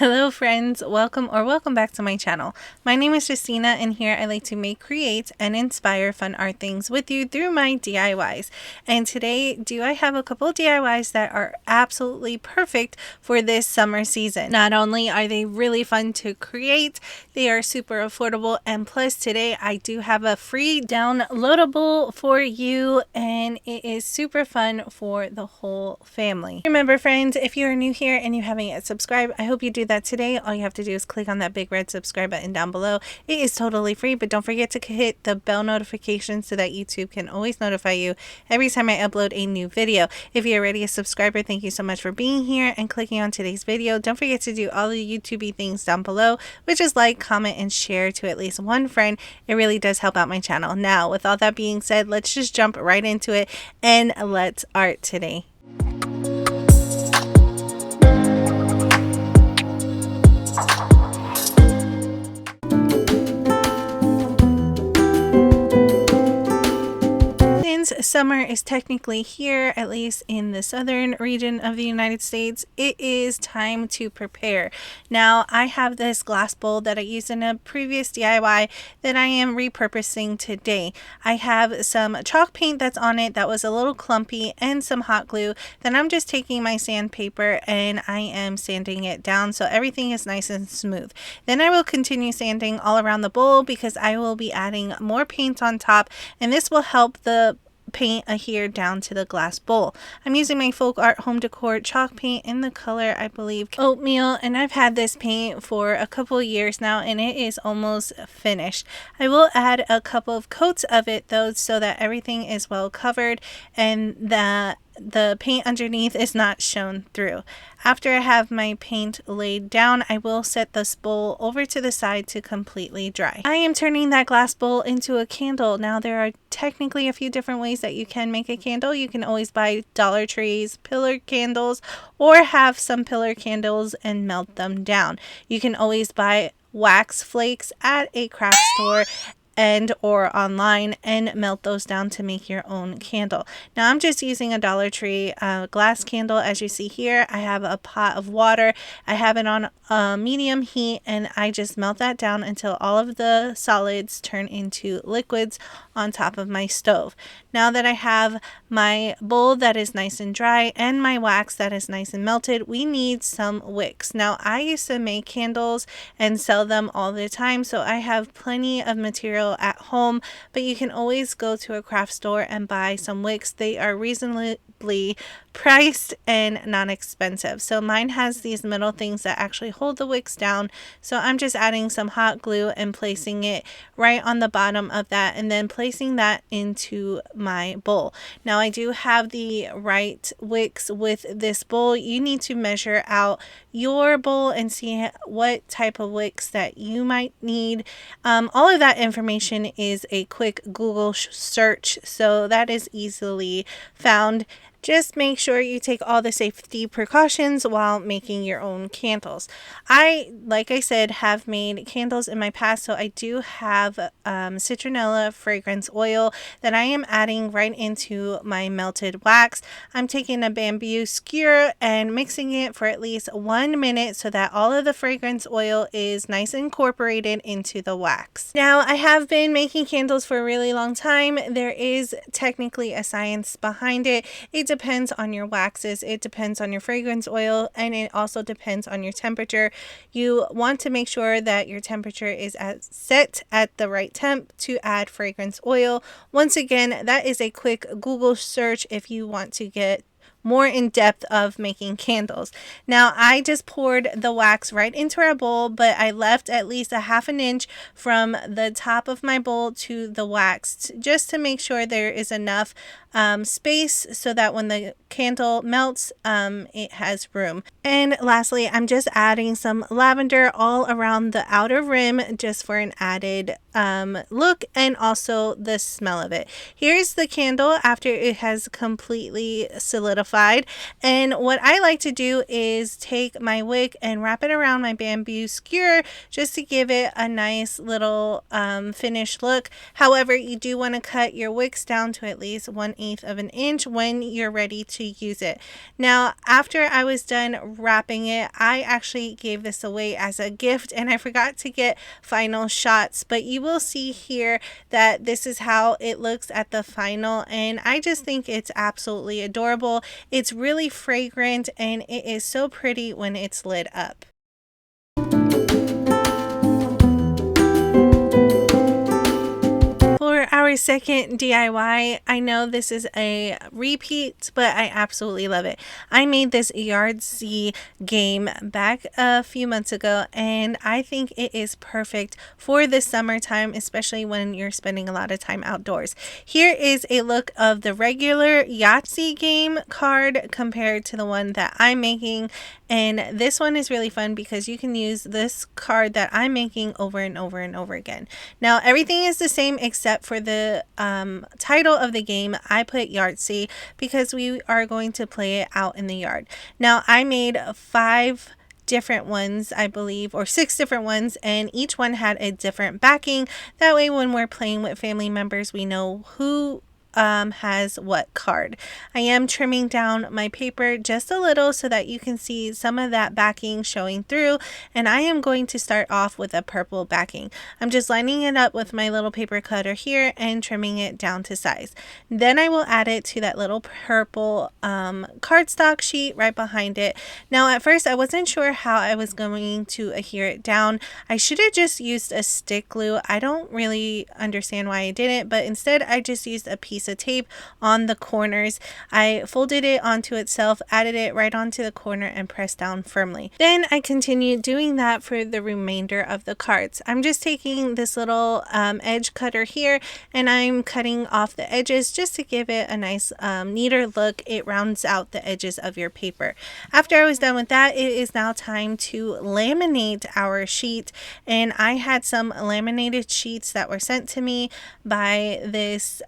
Hello friends, welcome back to my channel. My name is Justina and here I like to make, create, and inspire fun art things with you through my DIYs. And today I have a couple of DIYs that are absolutely perfect for this summer season. Not only are they really fun to create, they are super affordable, and plus today I do have a free downloadable for you and it is super fun for the whole family. Remember friends, if you are new here and you haven't yet subscribed, I hope you do that today. All you have to do is click on that big red subscribe button down below. It is totally free, but don't forget to hit the bell notification so that YouTube can always notify you every time I upload a new video. If you're already a subscriber, thank you so much for being here and clicking on today's video. Don't forget to do all the YouTubey things down below, which is like, comment, and share to at least one friend. It really does help out my channel. Now, with all that being said, let's just jump right into it and let's art today. Summer is technically here, at least in the southern region of the United States. It is time to prepare. Now, I have this glass bowl that I used in a previous DIY that I am repurposing today. I have some chalk paint that's on it that was a little clumpy and some hot glue. Then I'm just taking my sandpaper and I am sanding it down so everything is nice and smooth. Then I will continue sanding all around the bowl because I will be adding more paint on top, and this will help the paint adhere down to the glass bowl. I'm using my folk art home decor chalk paint in the color, I believe, oatmeal, and I've had this paint for a couple years now and it is almost finished. I will add a couple of coats of it though so that everything is well covered and that the paint underneath is not shown through. After I have my paint laid down, I will set this bowl over to the side to completely dry. I am turning that glass bowl into a candle. Now, there are technically a few different ways that you can make a candle. You can always buy Dollar Tree's pillar candles or have some pillar candles and melt them down. You can always buy wax flakes at a craft store and or online and melt those down to make your own candle. Now I'm just using a Dollar Tree glass candle. As you see here, I have a pot of water. I have it on medium heat and I just melt that down until all of the solids turn into liquids on top of my stove. Now that I have my bowl that is nice and dry and my wax that is nice and melted, we need some wicks. Now I used to make candles and sell them all the time, so I have plenty of material at home, but you can always go to a craft store and buy some wicks. They are reasonably priced and not expensive. So mine has these metal things that actually hold the wicks down. So I'm just adding some hot glue and placing it right on the bottom of that and then placing that into my bowl. Now I do have the right wicks with this bowl. You need to measure out your bowl and see what type of wicks that you might need. All of that information is a quick Google search, so that is easily found. Just make sure you take all the safety precautions while making your own candles. Like I said, have made candles in my past, so I do have citronella fragrance oil that I am adding right into my melted wax. I'm taking a bamboo skewer and mixing it for at least 1 minute so that all of the fragrance oil is nice and incorporated into the wax. Now, I have been making candles for a really long time. There is technically a science behind it. It depends on your waxes, it depends on your fragrance oil, and it also depends on your temperature. You want to make sure that your temperature is set at the right temp to add fragrance oil. Once again, that is a quick Google search if you want to get more in depth of making candles. Now I just poured the wax right into our bowl, but I left at least a ½ inch from the top of my bowl to the wax just to make sure there is enough space so that when the candle melts, it has room. And lastly, I'm just adding some lavender all around the outer rim just for an added look and also the smell of it. Here's the candle after it has completely solidified simplified. And what I like to do is take my wick and wrap it around my bamboo skewer just to give it a nice little finished look. However, you do want to cut your wicks down to at least 1/8 of an inch when you're ready to use it. Now, after I was done wrapping it, I actually gave this away as a gift and I forgot to get final shots, but you will see here that this is how it looks at the final, and I just think it's absolutely adorable. It's really fragrant and it is so pretty when it's lit up. For our second DIY, I know this is a repeat, but I absolutely love it. I made this Yahtzee game back a few months ago, and I think it is perfect for the summertime, especially when you're spending a lot of time outdoors. Here is a look of the regular Yahtzee game card compared to the one that I'm making. And this one is really fun because you can use this card that I'm making over and over and over again. Now, everything is the same except for the title of the game. I put Yahtzee because we are going to play it out in the yard. Now, I made 5 different ones, I believe, or 6 different ones, and each one had a different backing. That way, when we're playing with family members, we know who has what card. I am trimming down my paper just a little so that you can see some of that backing showing through, and I am going to start off with a purple backing. I'm just lining it up with my little paper cutter here and trimming it down to size. Then I will add it to that little purple cardstock sheet right behind it. Now, at first I wasn't sure how I was going to adhere it down. I should have just used a stick glue. I don't really understand why I didn't, but instead I just used a piece of tape on the corners. I folded it onto itself, added it right onto the corner, and pressed down firmly. Then I continued doing that for the remainder of the cards. I'm just taking this little edge cutter here and I'm cutting off the edges just to give it a nice neater look. It rounds out the edges of your paper. After I was done with that, it is now time to laminate our sheet, and I had some laminated sheets that were sent to me by this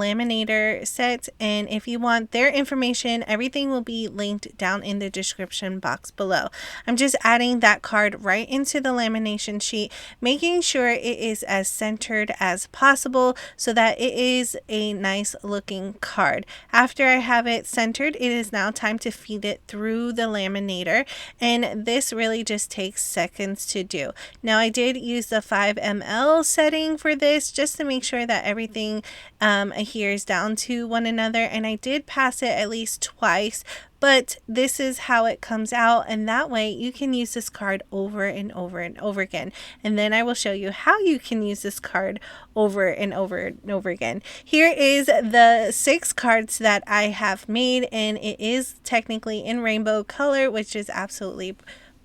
laminator set, and if you want their information, everything will be linked down in the description box below. I'm just adding that card right into the lamination sheet, making sure it is as centered as possible so that it is a nice looking card. After I have it centered, it is now time to feed it through the laminator, and this really just takes seconds to do. Now, I did use the 5 ml setting for this just to make sure that everything adheres down to one another, and I did pass it at least twice, but this is how it comes out, and that way you can use this card over and over and over again. And then I will show you how you can use this card over and over and over again. Here is the 6 cards that I have made, and it is technically in rainbow color, which is absolutely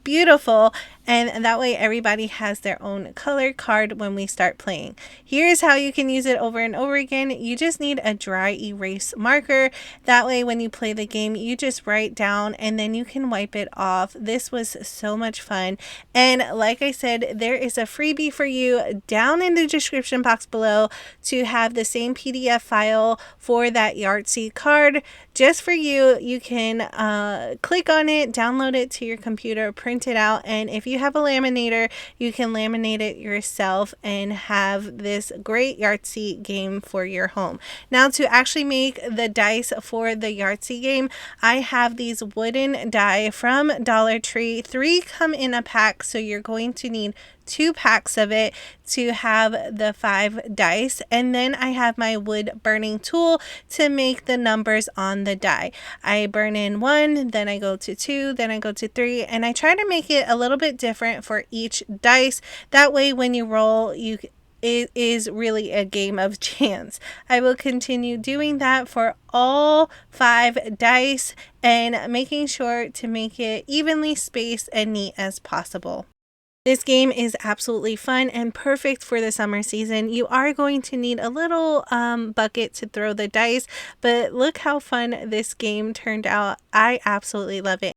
beautiful, and that way everybody has their own color card when we start playing. Here's how you can use it over and over again. You just need a dry erase marker. That way when you play the game, you just write down and then you can wipe it off. This was so much fun, and like I said, there is a freebie for you down in the description box below to have the same PDF file for that Yahtzee card just for you. You can click on it, download it to your computer, print it out, and if you have a laminator, you can laminate it yourself and have this great Yahtzee game for your home. Now, to actually make the dice for the Yahtzee game, I have these wooden die from Dollar Tree. 3 come in a pack, so you're going to need 2 packs of it to have the 5 dice, and then I have my wood burning tool to make the numbers on the die. I burn in 1, then I go to 2, then I go to 3, and I try to make it a little bit different for each dice. That way when you roll, it is really a game of chance. I will continue doing that for all 5 dice and making sure to make it evenly spaced and neat as possible. This game is absolutely fun and perfect for the summer season. You are going to need a little bucket to throw the dice, but look how fun this game turned out. I absolutely love it.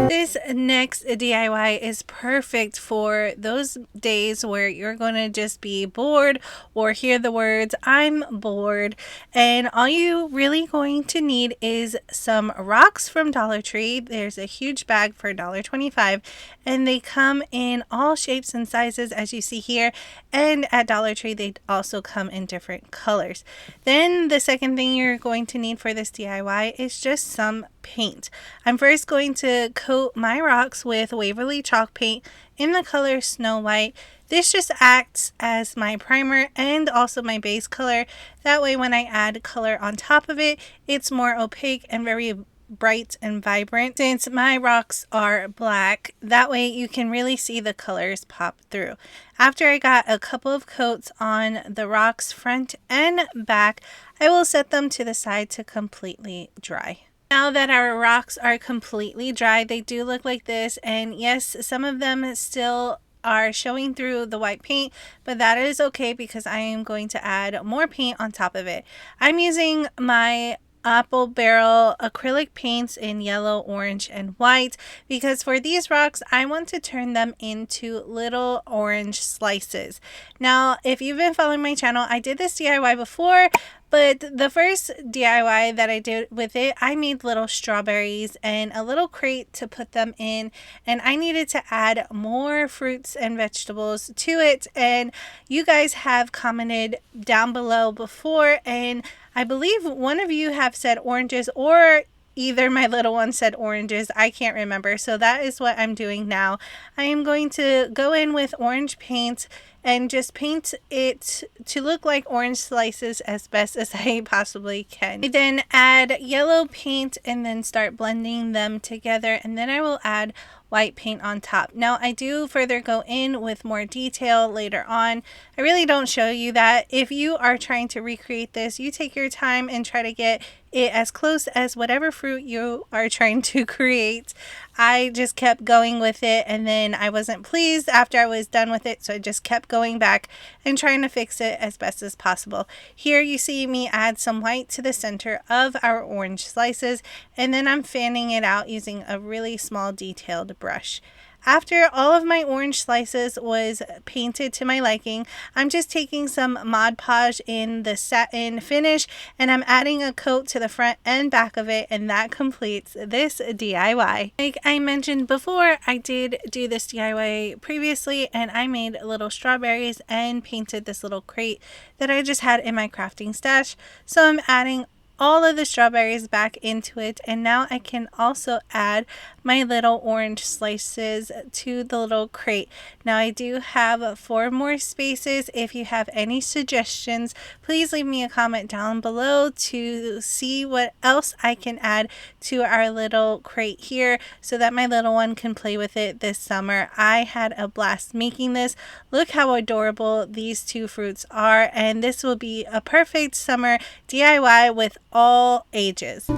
This next DIY is perfect for those days where you're going to just be bored or hear the words, "I'm bored." And all you really going to need is some rocks from Dollar Tree. There's a huge bag for $1.25, and they come in all shapes and sizes as you see here. And at Dollar Tree, they also come in different colors. Then the second thing you're going to need for this DIY is just some paint. I'm first going to coat my rocks with Waverly chalk paint in the color Snow White. This just acts as my primer and also my base color. That way when I add color on top of it, it's more opaque and very bright and vibrant. Since my rocks are black, that way you can really see the colors pop through. After I got a couple of coats on the rocks front and back, I will set them to the side to completely dry. Now that our rocks are completely dry, they do look like this, and yes, some of them still are showing through the white paint, but that is okay because I am going to add more paint on top of it. I'm using my apple barrel acrylic paints in yellow, orange, and white because for these rocks I want to turn them into little orange slices. Now, if you've been following my channel, I did this DIY before, but the first DIY that I did with it, I made little strawberries and a little crate to put them in, and I needed to add more fruits and vegetables to it, and you guys have commented down below before, and I believe one of you have said oranges, or either my little one said oranges. I can't remember. So that is what I'm doing now. I am going to go in with orange paint and just paint it to look like orange slices as best as I possibly can. I then add yellow paint and then start blending them together, and then I will add white paint on top. Now I do further go in with more detail later on. I really don't show you that. If you are trying to recreate this, you take your time and try to get it as close as whatever fruit you are trying to create. I just kept going with it, and then I wasn't pleased after I was done with it, so I just kept going back and trying to fix it as best as possible. Here you see me add some white to the center of our orange slices, and then I'm fanning it out using a really small detailed brush. After all of my orange slices was painted to my liking, I'm just taking some Mod Podge in the satin finish, and I'm adding a coat to the front and back of it, and that completes this DIY. Like I mentioned before, I did do this DIY previously, and I made little strawberries and painted this little crate that I just had in my crafting stash. So I'm adding all of the strawberries back into it, and now I can also add my little orange slices to the little crate. Now I do have 4 more spaces. If you have any suggestions, please leave me a comment down below to see what else I can add to our little crate here so that my little one can play with it this summer. I had a blast making this. Look how adorable these 2 fruits are, and this will be a perfect summer DIY with all ages.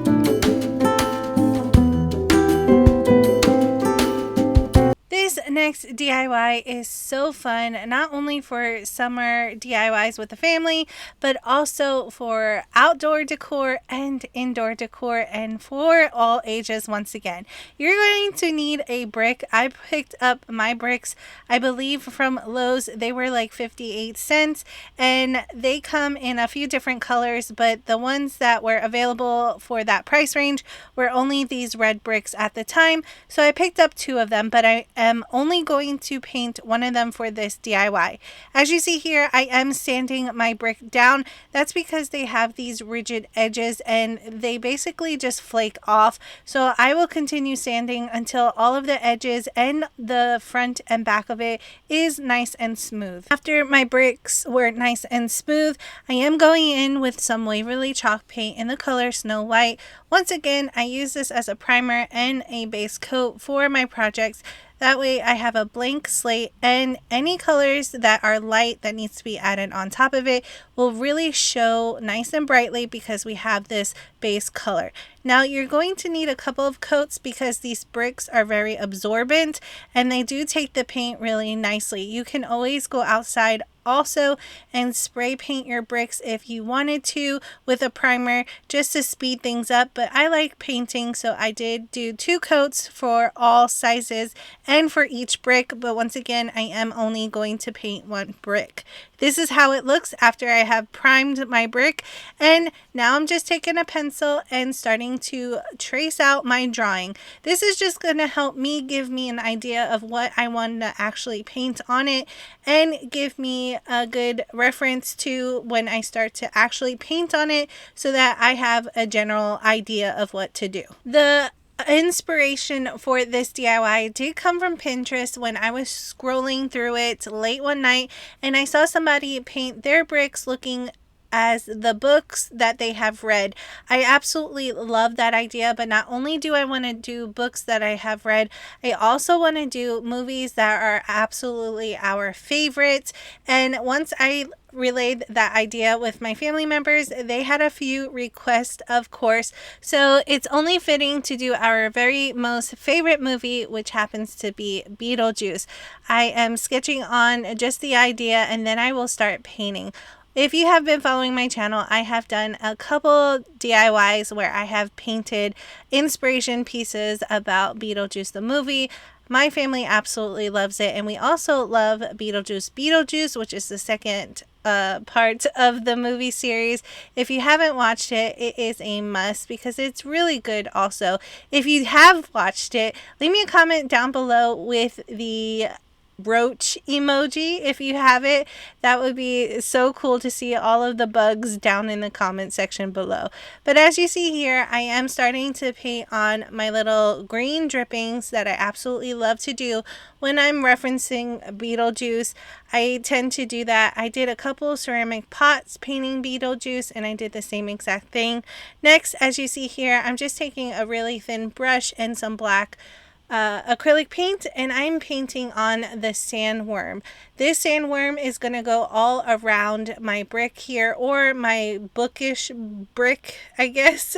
This next DIY is so fun, not only for summer DIYs with the family, but also for outdoor decor and indoor decor, and for all ages once again. You're going to need a brick. I picked up my bricks, I believe from Lowe's. They were like 58 cents, and they come in a few different colors, but the ones that were available for that price range were only these red bricks at the time. So I picked up 2 of them, but I am only going to paint one of them for this DIY. As you see here, I am sanding my brick down. That's because they have these rigid edges and they basically just flake off. So I will continue sanding until all of the edges and the front and back of it is nice and smooth. After my bricks were nice and smooth, I am going in with some Waverly chalk paint in the color Snow White. Once again, I use this as a primer and a base coat for my projects. That way I have a blank slate, and any colors that are light that needs to be added on top of it will really show nice and brightly because we have this base color. Now you're going to need a couple of coats because these bricks are very absorbent and they do take the paint really nicely. You can always go outside also and spray paint your bricks if you wanted to with a primer just to speed things up, but I like painting, so I did do 2 coats for all sizes and for each brick, but once again I am only going to paint 1 brick. This is how it looks after I have primed my brick, and now I'm just taking a pencil and starting to trace out my drawing. This is just going to help me give me an idea of what I want to actually paint on it and give me a good reference to when I start to actually paint on it so that I have a general idea of what to do. The inspiration for this DIY did come from Pinterest when I was scrolling through it late one night and I saw somebody paint their bricks looking as the books that they have read. I absolutely love that idea, but not only do I want to do books that I have read, I also want to do movies that are absolutely our favorites. And once I relayed that idea with my family members, they had a few requests, of course, so it's only fitting to do our very most favorite movie, which happens to be Beetlejuice. I am sketching on just the idea and then I will start painting. If you have been following my channel, I have done a couple DIYs where I have painted inspiration pieces about Beetlejuice the movie. My family absolutely loves it, and we also love Beetlejuice, which is the second part of the movie series. If you haven't watched it, it is a must because it's really good also. If you have watched it, leave me a comment down below with the roach emoji if you have it. That would be so cool to see all of the bugs down in the comment section below. But as you see here, I am starting to paint on my little green drippings that I absolutely love to do when I'm referencing Beetlejuice. I tend to do that. I did a couple ceramic pots painting Beetlejuice and I did the same exact thing. Next, as you see here, I'm just taking a really thin brush and some black acrylic paint, and I'm painting on the sandworm. This sandworm is going to go all around my brick here, or my bookish brick, I guess.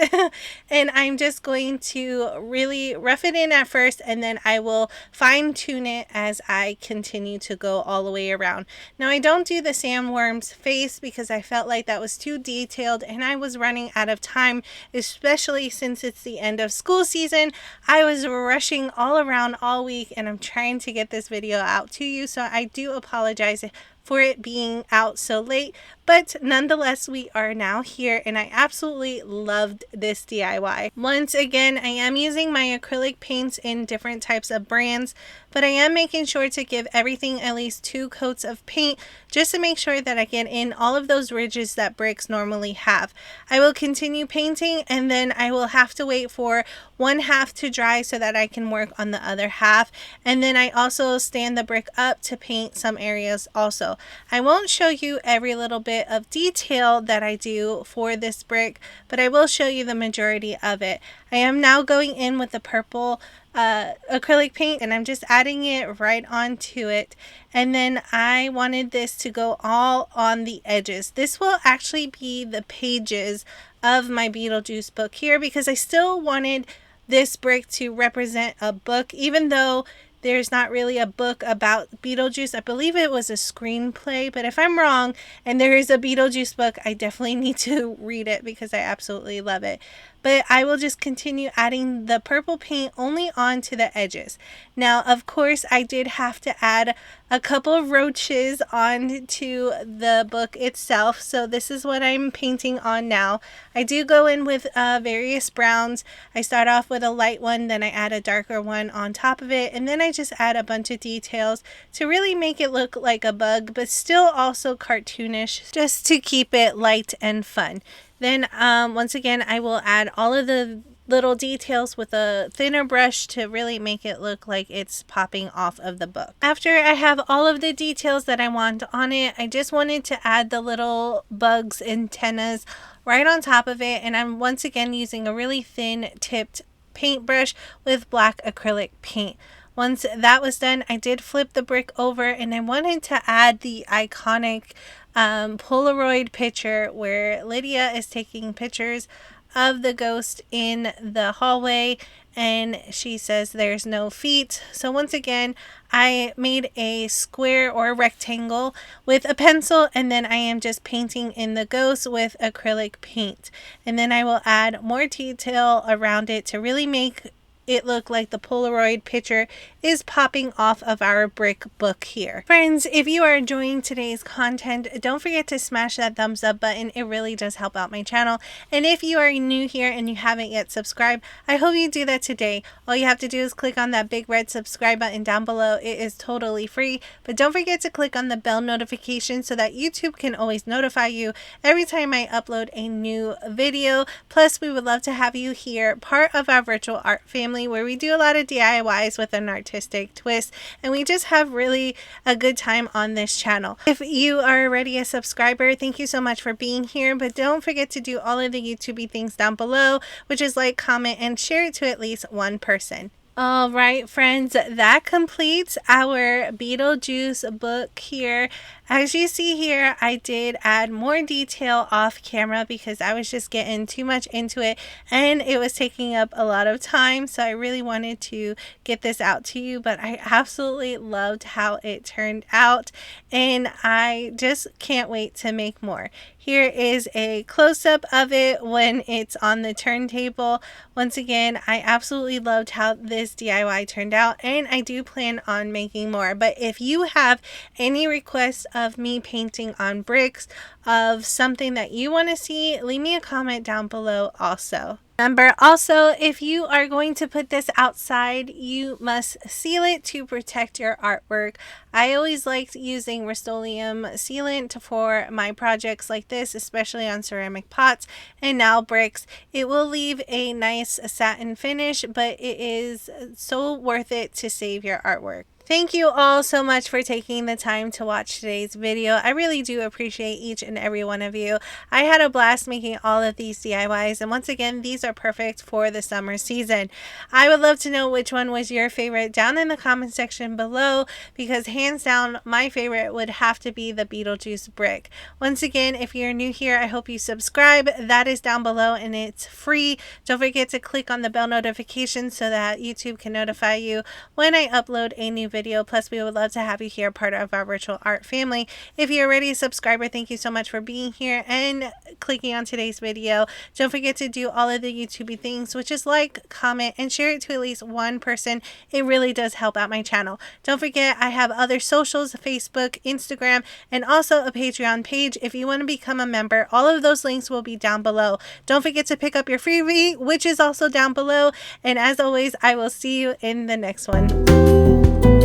And I'm just going to really rough it in at first, and then I will fine tune it as I continue to go all the way around. Now I don't do the sandworm's face because I felt like that was too detailed and I was running out of time, especially since it's the end of school season. I was rushing all around all week and I'm trying to get this video out to you, so I do apologize for it being out so late, but nonetheless we are now here and I absolutely loved this DIY. Once again, I am using my acrylic paints in different types of brands, but I am making sure to give everything at least 2 coats of paint just to make sure that I get in all of those ridges that bricks normally have. I will continue painting and then I will have to wait for one half to dry so that I can work on the other half, and then I also stand the brick up to paint some areas also. I won't show you every little bit of detail that I do for this brick, but I will show you the majority of it. I am now going in with the purple acrylic paint and I'm just adding it right onto it, and then I wanted this to go all on the edges. This will actually be the pages of my Beetlejuice book here because I still wanted this brick to represent a book, even though there's not really a book about Beetlejuice. I believe it was a screenplay, but if I'm wrong and there is a Beetlejuice book, I definitely need to read it because I absolutely love it. But I will just continue adding the purple paint only onto the edges. Now, of course, I did have to add a couple of roaches onto the book itself. So this is what I'm painting on now. I do go in with various browns. I start off with a light one, then I add a darker one on top of it, and then I just add a bunch of details to really make it look like a bug, but still also cartoonish, just to keep it light and fun. Then once again, I will add all of the little details with a thinner brush to really make it look like it's popping off of the book. After I have all of the details that I want on it, I just wanted to add the little bugs antennas right on top of it, and I'm once again using a really thin tipped paintbrush with black acrylic paint. Once that was done, I did flip the brick over and I wanted to add the iconic Polaroid picture where Lydia is taking pictures of the ghost in the hallway, and she says there's no feet. So once again, I made a square or rectangle with a pencil, and then I am just painting in the ghost with acrylic paint. And then I will add more detail around it to really make it look like the Polaroid picture is popping off of our brick book here. Friends, if you are enjoying today's content, don't forget to smash that thumbs up button. It really does help out my channel. And if you are new here and you haven't yet subscribed, I hope you do that today. All you have to do is click on that big red subscribe button down below. It is totally free, but don't forget to click on the bell notification so that YouTube can always notify you every time I upload a new video. Plus, we would love to have you here, part of our virtual art family, where we do a lot of DIYs with an artistic twist, and we just have really a good time on this channel. If you are already a subscriber, thank you so much for being here, but don't forget to do all of the YouTubey things down below, which is like, comment, and share it to at least one person. All right, friends, that completes our Beetlejuice book here. As you see here, I did add more detail off camera because I was just getting too much into it and it was taking up a lot of time. So I really wanted to get this out to you, but I absolutely loved how it turned out and I just can't wait to make more. Here is a close-up of it when it's on the turntable. Once again, I absolutely loved how this DIY turned out and I do plan on making more. But if you have any requests of me painting on bricks, of something that you want to see, leave me a comment down below also. Remember also, if you are going to put this outside, you must seal it to protect your artwork. I always liked using Rust-Oleum sealant for my projects like this, especially on ceramic pots and now bricks. It will leave a nice satin finish, but it is so worth it to save your artwork. Thank you all so much for taking the time to watch today's video. I really do appreciate each and every one of you. I had a blast making all of these DIYs, and once again, these are perfect for the summer season. I would love to know which one was your favorite down in the comment section below, because hands down, my favorite would have to be the Beetlejuice brick. Once again, if you're new here, I hope you subscribe. That is down below and it's free. Don't forget to click on the bell notification so that YouTube can notify you when I upload a new video. Plus, we would love to have you here, part of our virtual art family. If you're already a subscriber, thank you so much for being here and clicking on today's video. Don't forget to do all of the YouTubey things, which is like, comment, and share it to at least one person. It really does help out my channel. Don't forget, I have other socials, Facebook, Instagram, and also a Patreon page. If you want to become a member, all of those links will be down below. Don't forget to pick up your freebie, which is also down below. And as always, I will see you in the next one.